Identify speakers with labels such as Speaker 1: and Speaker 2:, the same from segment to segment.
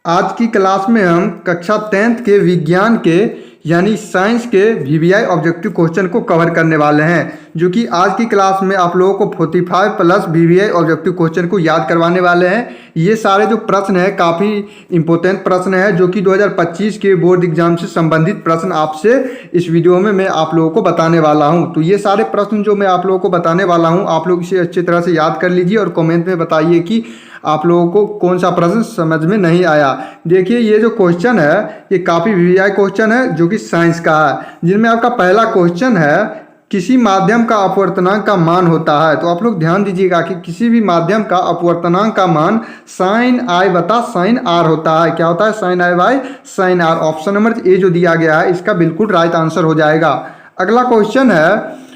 Speaker 1: आज की क्लास में हम कक्षा 10th के विज्ञान के यानी साइंस के वीवीआई ऑब्जेक्टिव क्वेश्चन को कवर करने वाले हैं, जो कि आज की क्लास में आप लोगों को 45 प्लस वीवीआई ऑब्जेक्टिव क्वेश्चन को याद करवाने वाले हैं। ये सारे जो प्रश्न हैं काफ़ी इंपॉर्टेंट प्रश्न है, जो कि 2025 के बोर्ड एग्जाम से संबंधित प्रश्न आपसे इस वीडियो में मैं आप लोगों को बताने वाला हूँ। तो ये सारे प्रश्न जो मैं आप लोगों को बताने वाला हूँ, आप लोग इसे अच्छी तरह से याद कर लीजिए और कमेंट में बताइए कि आप लोगों को कौन सा प्रश्न समझ में नहीं आया। देखिए, ये जो क्वेश्चन है ये काफ़ी वीवीआई क्वेश्चन है, जो कि साइंस का है, जिनमें आपका पहला क्वेश्चन है किसी माध्यम का अपवर्तनांक का मान होता है। तो आप लोग ध्यान दीजिएगा कि किसी भी माध्यम का अपवर्तनांक का मान साइन आई बटा साइन आर होता है। क्या होता है? Sine I by sine R. Option number A जो दिया गया है इसका बिल्कुल राइट आंसर हो जाएगा। अगला क्वेश्चन है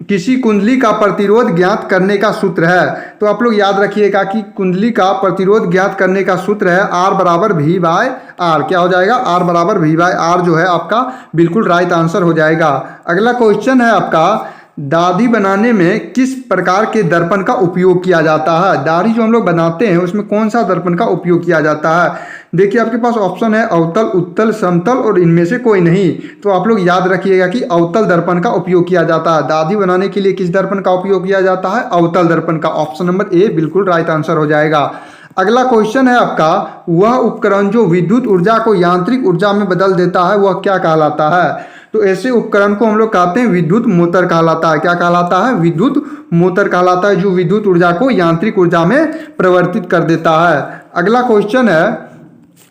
Speaker 1: किसी कुंडली का प्रतिरोध ज्ञात करने का सूत्र है। तो आप लोग याद रखिएगा कि कुंडली का प्रतिरोध ज्ञात करने का सूत्र है R बराबर V बाय आर। क्या हो जाएगा? R बराबर V बाय आर जो है आपका बिल्कुल राइट आंसर हो जाएगा। अगला क्वेश्चन है आपका दाढ़ी बनाने में किस प्रकार के दर्पण का उपयोग किया जाता है। दाढ़ी जो हम लोग बनाते हैं उसमें कौन सा दर्पण का उपयोग किया जाता है? देखिए, आपके पास ऑप्शन है अवतल, उत्तल, समतल और इनमें से कोई नहीं। तो आप लोग याद रखिएगा कि अवतल दर्पण का उपयोग किया जाता है। दाढ़ी बनाने के लिए किस दर्पण का उपयोग किया जाता है? अवतल दर्पण का। ऑप्शन नंबर ए बिल्कुल राइट आंसर हो जाएगा। अगला क्वेश्चन है आपका वह उपकरण जो विद्युत ऊर्जा को यांत्रिक ऊर्जा में बदल देता है वह क्या कहलाता है? तो ऐसे उपकरण को हम लोग कहते हैं विद्युत मोटर कहलाता है। क्या कहलाता है? विद्युत मोटर कहलाता है, जो विद्युत ऊर्जा को यांत्रिक ऊर्जा में परिवर्तित कर देता है। अगला क्वेश्चन है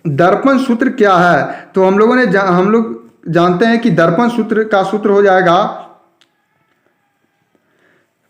Speaker 1: दर्पण सूत्र क्या है? तो हम लोग जानते हैं कि दर्पण सूत्र का सूत्र हो जाएगा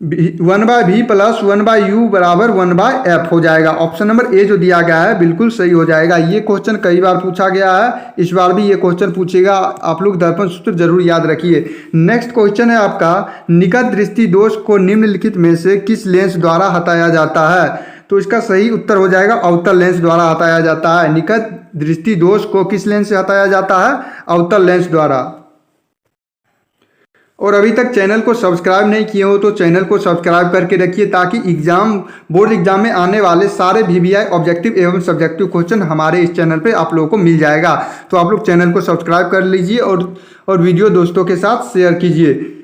Speaker 1: 1/v प्लस 1/u बराबर 1/f हो जाएगा। ऑप्शन नंबर ए जो दिया गया है बिल्कुल सही हो जाएगा। ये क्वेश्चन कई बार पूछा गया है, इस बार भी ये क्वेश्चन पूछेगा। आप लोग दर्पण सूत्र जरूर याद रखिए। नेक्स्ट क्वेश्चन है आपका निकट दृष्टि दोष को निम्नलिखित में से किस लेंस द्वारा हटाया जाता है? तो इसका सही उत्तर हो जाएगा अवतल लेंस द्वारा हटाया जाता है। निकट दृष्टि दोष को किस लेंस से हटाया जाता है? अवतल लेंस द्वारा। और अभी तक चैनल को सब्सक्राइब नहीं किए हो तो चैनल को सब्सक्राइब करके रखिए, ताकि बोर्ड एग्जाम में आने वाले सारे वीवीआई ऑब्जेक्टिव एवं सब्जेक्टिव क्वेश्चन हमारे इस चैनल पे आप लोगों को मिल जाएगा। तो आप लोग चैनल को सब्सक्राइब कर लीजिए और वीडियो दोस्तों के साथ शेयर कीजिए।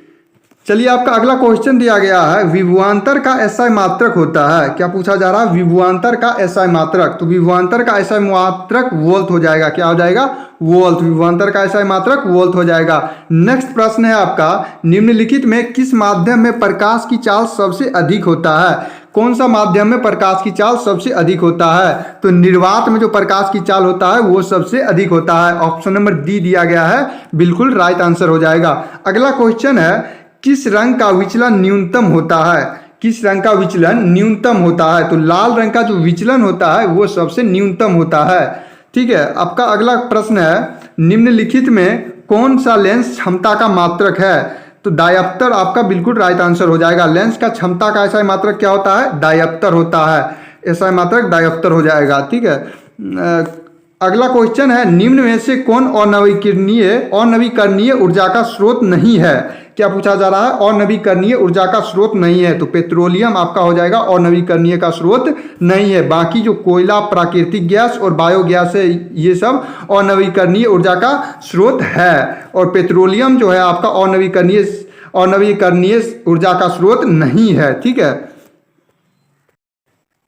Speaker 1: चलिए, आपका अगला क्वेश्चन दिया गया है विभवांतर का एसआई मात्रक होता है। क्या पूछा जा रहा है? विभवांतर का एसआई मात्रक। तो विभवांतर का एसआई मात्रक वोल्ट हो जाएगा। क्या हो जाएगा? वोल्ट। विभवांतर का एसआई मात्रक वोल्ट हो जाएगा। नेक्स्ट प्रश्न है आपका निम्नलिखित में किस माध्यम में प्रकाश की चाल सबसे अधिक होता है? कौन सा माध्यम में प्रकाश की चाल सबसे अधिक होता है? तो निर्वात में जो प्रकाश की चाल होता है वो सबसे अधिक होता है। ऑप्शन नंबर डी दिया गया है, बिल्कुल राइट आंसर हो जाएगा। अगला क्वेश्चन है किस रंग का विचलन न्यूनतम होता है? किस रंग का विचलन न्यूनतम होता है? तो लाल रंग का जो विचलन होता है वो सबसे न्यूनतम होता है। ठीक है। आपका अगला प्रश्न है निम्नलिखित में कौन सा लेंस क्षमता का मात्रक है? तो डायप्टर आपका बिल्कुल राइट आंसर हो जाएगा। लेंस का क्षमता का एसआई मात्रक क्या होता है? डायप्टर होता है। एसआई मात्रक डायप्टर हो जाएगा। ठीक है। अगला क्वेश्चन है निम्न में से कौन अनवीकरणीय ऊर्जा का स्रोत नहीं है? क्या पूछा जा रहा है? अनवीकरणीय ऊर्जा का स्रोत नहीं है। तो पेट्रोलियम आपका हो जाएगा अनवीकरणीय का स्रोत नहीं है। बाकी जो कोयला, प्राकृतिक गैस और बायोगैस है ये सब अनवीकरणीय ऊर्जा का स्रोत है, और पेट्रोलियम जो है आपका अनवीकरणीय ऊर्जा का स्रोत नहीं है। ठीक है।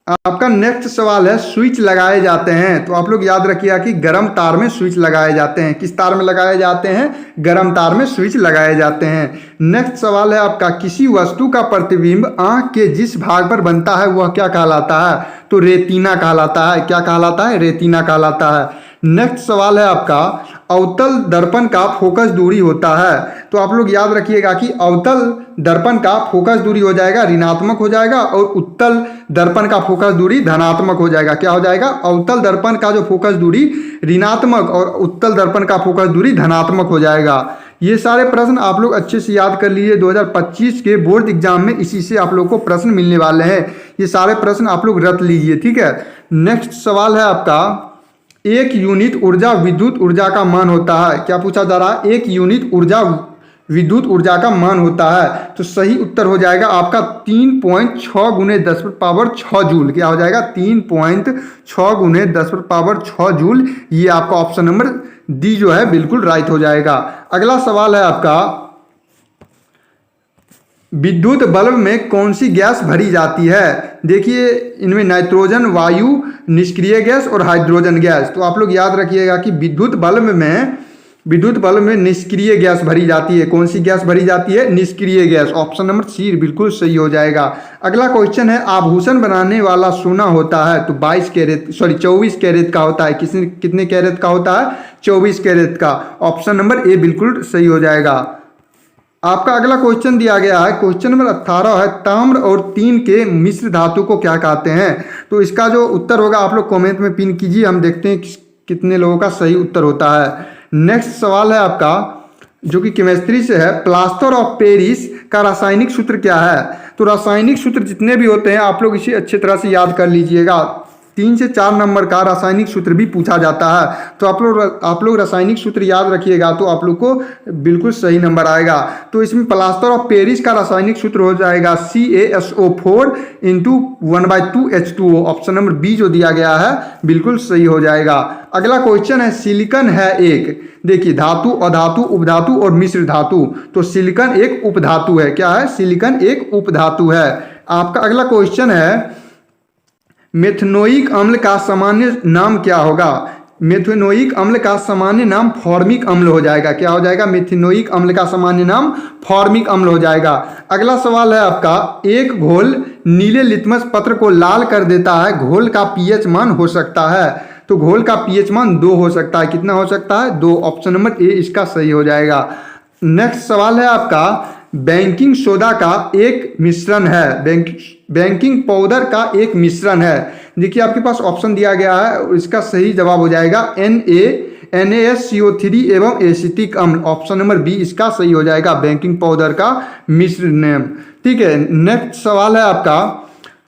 Speaker 1: आपका नेक्स्ट सवाल है स्विच लगाए जाते हैं। तो आप लोग याद रखिएगा कि गर्म तार में स्विच लगाए जाते हैं। किस तार में लगाए जाते हैं? गर्म तार में स्विच लगाए जाते हैं। नेक्स्ट सवाल है आपका किसी वस्तु का प्रतिबिंब आंख के जिस भाग पर बनता है वह क्या कहलाता है? तो रेटिना कहलाता है। क्या कहलाता है? रेटिना कहलाता है। नेक्स्ट सवाल है आपका अवतल दर्पण का फोकस दूरी होता है। तो आप लोग याद रखिएगा कि अवतल दर्पण का फोकस दूरी हो जाएगा ऋणात्मक हो जाएगा, और उत्तल दर्पण का फोकस दूरी धनात्मक हो जाएगा। क्या हो जाएगा? अवतल दर्पण का जो फोकस दूरी ऋणात्मक और उत्तल दर्पण का फोकस दूरी धनात्मक हो जाएगा। ये सारे प्रश्न आप लोग अच्छे से याद कर लीजिए। 2025 के बोर्ड एग्जाम में इसी से आप लोग को प्रश्न मिलने वाले हैं। ये सारे प्रश्न आप लोग रट लीजिए। ठीक है। नेक्स्ट सवाल है आपका एक यूनिट ऊर्जा विद्युत ऊर्जा का मान होता है। क्या पूछा जा रहा है? एक यूनिट ऊर्जा विद्युत ऊर्जा का मान होता है। तो सही उत्तर हो जाएगा आपका 3.6 गुने 10⁻6 जूल। क्या हो जाएगा? 3.6 गुने 10⁻6 जूल। ये आपका ऑप्शन नंबर डी जो है बिल्कुल राइट हो जाएगा। अगला सवाल है आपका, विद्युत बल्ब में कौन सी गैस भरी जाती है? देखिए इनमें नाइट्रोजन, वायु, निष्क्रिय गैस और हाइड्रोजन गैस। तो आप लोग याद रखिएगा कि विद्युत बल्ब में निष्क्रिय गैस भरी जाती है। कौन सी गैस भरी जाती है? निष्क्रिय गैस। ऑप्शन नंबर सी बिल्कुल सही हो जाएगा। अगला क्वेश्चन है, आभूषण बनाने वाला सोना होता है तो 24 कैरेट का होता है। कितने कैरेट का होता है? 24 कैरेट का। ऑप्शन नंबर ए बिल्कुल सही हो जाएगा। आपका अगला क्वेश्चन दिया गया है, क्वेश्चन नंबर 18 है, ताम्र और तीन के मिश्र धातु को क्या कहते हैं? तो इसका जो उत्तर होगा आप लोग कमेंट में पिन कीजिए, हम देखते हैं कितने लोगों का सही उत्तर होता है। नेक्स्ट सवाल है आपका जो कि केमिस्ट्री से है, प्लास्टर ऑफ पेरिस का रासायनिक सूत्र क्या है? तो रासायनिक सूत्र जितने भी होते हैं आप लोग इसे अच्छी तरह से याद कर लीजिएगा। 3 से 4 नंबर का रासायनिक सूत्र भी पूछा जाता है। तो आप लोग रासायनिक सूत्र याद रखिएगा तो आप लोग को बिल्कुल सही नंबर आएगा। तो इसमें प्लास्टर ऑफ पेरिस का रासायनिक सूत्र हो जाएगा CaSO4 × 1/2H2O। Option number B जो दिया गया है बिल्कुल सही हो जाएगा। अगला क्वेश्चन है, सिलिकॉन है एक, देखिए धातु, अधातु, उपधातु और मिश्र धातु। तो सिलिकॉन एक उपधातु है। क्या है? सिलिकॉन एक उपधातु है। आपका अगला क्वेश्चन है, मेथनोइक अम्ल का सामान्य नाम क्या होगा? मेथनोइक अम्ल का सामान्य नाम फॉर्मिक अम्ल हो जाएगा। क्या हो जाएगा? मेथनोइक अम्ल का सामान्य नाम फॉर्मिक अम्ल हो जाएगा। अगला सवाल है आपका, एक घोल नीले लिटमस पत्र को लाल कर देता है, घोल का पीएच मान हो सकता है? तो घोल का पीएच मान 2 हो सकता है। कितना हो सकता है? 2। ऑप्शन नंबर ए इसका सही हो जाएगा। नेक्स्ट सवाल है आपका, बेकिंग सोडा का एक मिश्रण है, बेकिंग पाउडर का एक मिश्रण है। देखिए आपके पास ऑप्शन दिया गया है और इसका सही जवाब हो जाएगा NaCO3 एवं एसिटिक अम्ल। ऑप्शन नंबर बी इसका सही हो जाएगा, बेकिंग पाउडर का मिश्रण। ठीक है। नेक्स्ट सवाल है आपका,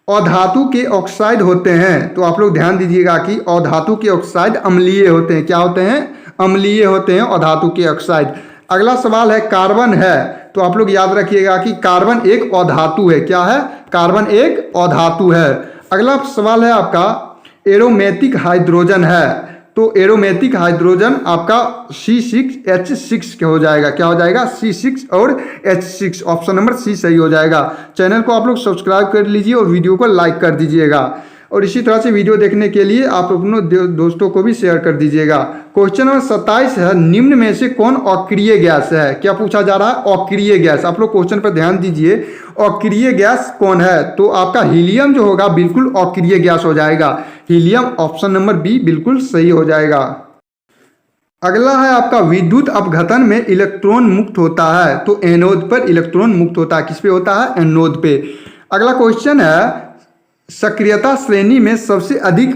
Speaker 1: अधातु के ऑक्साइड होते हैं। तो आप लोग ध्यान दीजिएगा कि अधातु के ऑक्साइड अम्लीय होते हैं। क्या होते हैं? अम्लीय होते हैं अधातु के ऑक्साइड। अगला सवाल है, कार्बन है। तो आप लोग याद रखिएगा कि कार्बन एक अधातु है। क्या है? कार्बन एक अधातु है। अगला सवाल है आपका, एरोमेटिक हाइड्रोजन है। तो एरोमेटिक हाइड्रोजन आपका C6H6 क्या हो जाएगा? क्या हो जाएगा? C6 और H6। ऑप्शन नंबर सी सही हो जाएगा। चैनल को आप लोग सब्सक्राइब कर लीजिए और वीडियो को लाइक कर दीजिएगा। और इसी तरह से वीडियो देखने के लिए आप अपने दोस्तों को भी शेयर कर दीजिएगा। क्वेश्चन नंबर 27 है, निम्न में से कौन अक्रिय गैस है? क्या पूछा जा रहा है? अक्रिय गैस। आप लोग क्वेश्चन पर ध्यान दीजिए, अक्रिय गैस कौन है? तो आपका हीलियम जो होगा बिल्कुल अक्रिय गैस हो जाएगा। हीलियम। ऑप्शन नंबर बी बिल्कुल सही हो जाएगा। अगला है आपका, विद्युत अपघटन में इलेक्ट्रॉन मुक्त होता है। तो एनोड पर इलेक्ट्रॉन मुक्त होता है। किस पे होता है? एनोड पे। अगला क्वेश्चन है, सक्रियता श्रेणी में सबसे अधिक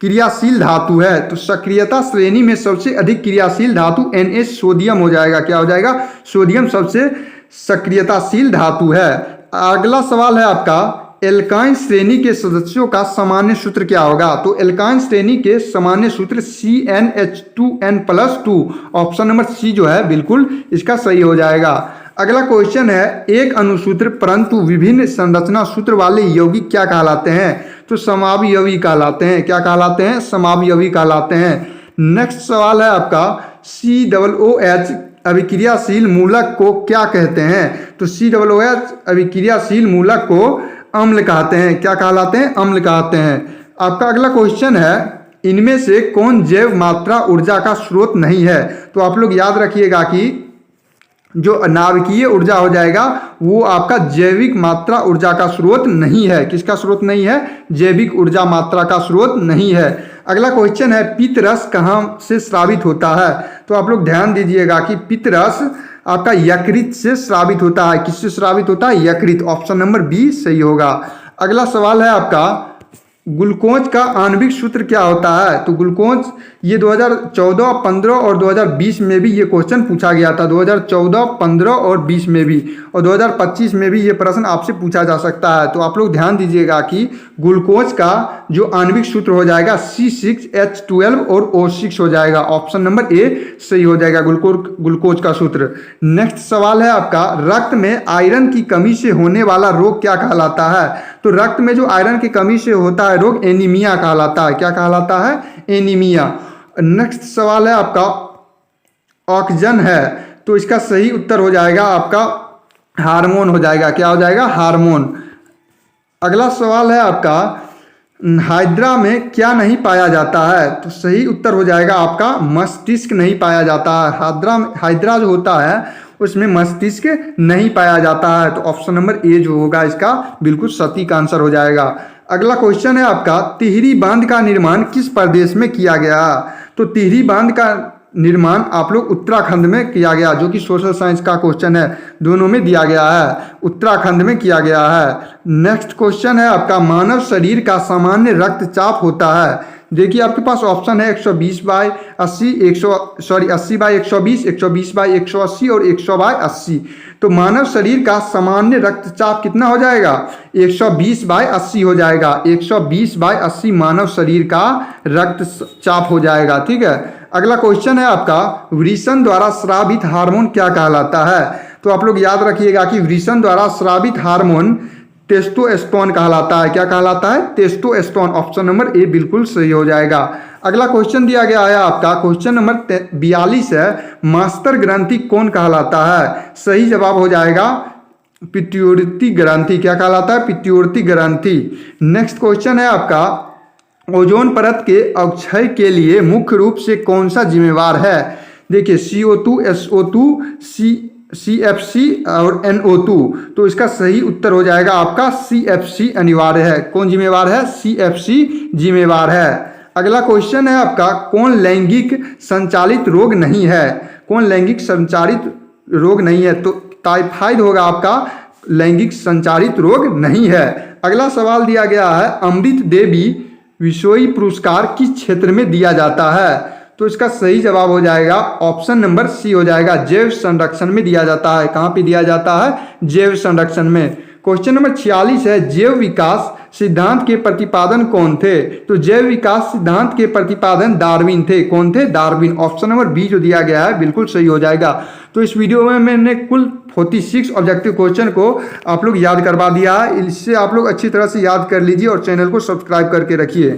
Speaker 1: क्रियाशील धातु है। तो सक्रियता श्रेणी में सबसे अधिक क्रियाशील धातु Na सोडियम हो जाएगा। क्या हो जाएगा? सोडियम सबसे सक्रियताशील धातु है। अगला सवाल है आपका, एल्काइन श्रेणी के सदस्यों का सामान्य सूत्र क्या होगा? तो एल्काइन श्रेणी के सामान्य सूत्र CnH2n+2। ऑप्शन नंबर सी जो है बिल्कुल इसका सही हो जाएगा। अगला क्वेश्चन है, एक अणुसूत्र परंतु विभिन्न संरचना सूत्र वाले यौगिक क्या कहलाते हैं? तो समावयवी कहलाते हैं। क्या कहलाते हैं? समावयवी कहलाते हैं। नेक्स्ट सवाल है आपका, COOH अभिक्रियाशील मूलक को क्या कहते हैं? तो COOH अभिक्रियाशील मूलक को अम्ल कहते हैं। क्या कहलाते हैं? अम्ल कहते हैं। आपका अगला क्वेश्चन है, इनमें से कौन जैव मात्रा ऊर्जा का स्रोत नहीं है? तो आप लोग याद रखिएगा कि जो नाभिकीय ऊर्जा हो जाएगा वो आपका जैविक मात्रा ऊर्जा का स्रोत नहीं है। किसका स्रोत नहीं है? जैविक ऊर्जा मात्रा का स्रोत नहीं है। अगला क्वेश्चन है, पित्तरस कहाँ से स्रावित होता है? तो आप लोग ध्यान दीजिएगा कि पित्तरस आपका यकृत से स्रावित होता है। किससे स्रावित होता है? यकृत। ऑप्शन नंबर बी सही होगा। अगला सवाल है आपका, ग्लूकोज का आणविक सूत्र क्या होता है? तो ग्लूकोज ये 2014, 15 और 2020 में भी ये क्वेश्चन पूछा गया था। 2014, 15 और 20 में भी, और 2025 में भी ये प्रश्न आपसे पूछा जा सकता है। तो आप लोग ध्यान दीजिएगा कि ग्लूकोज का जो आणविक सूत्र हो जाएगा C6H12 और O6 हो जाएगा। ऑप्शन नंबर ए सही हो जाएगा ग्लूकोज का सूत्र। नेक्स्ट सवाल है आपका, रक्त में आयरन की कमी से होने वाला रोग क्या कहलाता है? तो रक्त में जो आयरन की कमी से होता है रोग एनीमिया कहलाता है। क्या कहलाता है? एनीमिया। नेक्स्ट सवाल है आपका, ऑक्सीजन है, तो इसका सही उत्तर हो जाएगा आपका हार्मोन हो जाएगा। क्या हो जाएगा? हार्मोन। अगला सवाल है आपका, हाइड्रा में क्या नहीं पाया जाता है? तो सही उत्तर हो जाएगा आपका मस्तिष्क नहीं पाया जाता है। हाइड्रा जो होता है उसमें मस्तिष्क नहीं पाया जाता है। तो ऑप्शन नंबर ए जो होगा इसका बिल्कुल सटीक आंसर हो जाएगा। अगला क्वेश्चन है आपका, तिहरी बांध का निर्माण किस प्रदेश में किया गया? तो तिहरी बांध का निर्माण आप लोग उत्तराखंड में किया गया, जो कि सोशल साइंस का क्वेश्चन है, दोनों में दिया गया है, उत्तराखंड में किया गया है। नेक्स्ट क्वेश्चन है आपका, मानव शरीर का सामान्य रक्तचाप होता है। देखिए आपके पास ऑप्शन है 120/80, 80/120, 120/180 और 100/80। तो मानव शरीर का सामान्य रक्तचाप कितना हो जाएगा? 120/80 हो जाएगा। 120/80 मानव शरीर का रक्तचाप हो जाएगा। ठीक है। अगला क्वेश्चन है आपका, वृषण द्वारा स्रावित हार्मोन क्या कहलाता है? तो आप लोग याद रखिएगा कि वृषण द्वारा स्रावित हार्मोन टेस्टोस्टेरोन कहलाता है। क्या कहलाता है? टेस्टोस्टेरोन। ऑप्शन नंबर ए बिल्कुल सही हो जाएगा। अगला क्वेश्चन दिया गया है आपका, क्वेश्चन नंबर 42 है, मास्टर ग्रंथि कौन कहलाता है? सही जवाब हो जाएगा पिट्यूटरी ग्रंथि। क्या कहलाता है? पिट्यूटरी ग्रंथि। नेक्स्ट क्वेश्चन है आपका, ओजोन परत के अवक्षय के लिए मुख्य रूप से कौन सा जिम्मेवार है? देखिए CO2, SO2, CFC और NO2। तो इसका सही उत्तर हो जाएगा आपका CFC अनिवार्य है। कौन जिम्मेवार है? CFC जिम्मेवार है। अगला क्वेश्चन है आपका, कौन लैंगिक संचालित रोग नहीं है? कौन लैंगिक संचालित रोग नहीं है? तो टाइफाइड होगा आपका, लैंगिक संचालित रोग नहीं है। अगला सवाल दिया गया है, अमृत देवी विश्वई पुरस्कार किस क्षेत्र में दिया जाता है? तो इसका सही जवाब हो जाएगा ऑप्शन नंबर सी हो जाएगा, जैव संरक्षण में दिया जाता है। कहाँ पे दिया जाता है? जैव संरक्षण में। क्वेश्चन नंबर 46 है, जैव विकास सिद्धांत के प्रतिपादन कौन थे? तो जैव विकास सिद्धांत के प्रतिपादन डार्विन थे। कौन थे? डार्विन। ऑप्शन नंबर बी जो दिया गया है बिल्कुल सही हो जाएगा। तो इस वीडियो में मैंने कुल 46 ऑब्जेक्टिव क्वेश्चन को आप लोग याद करवा दिया है। इससे आप लोग अच्छी तरह से याद कर लीजिए और चैनल को सब्सक्राइब करके रखिए।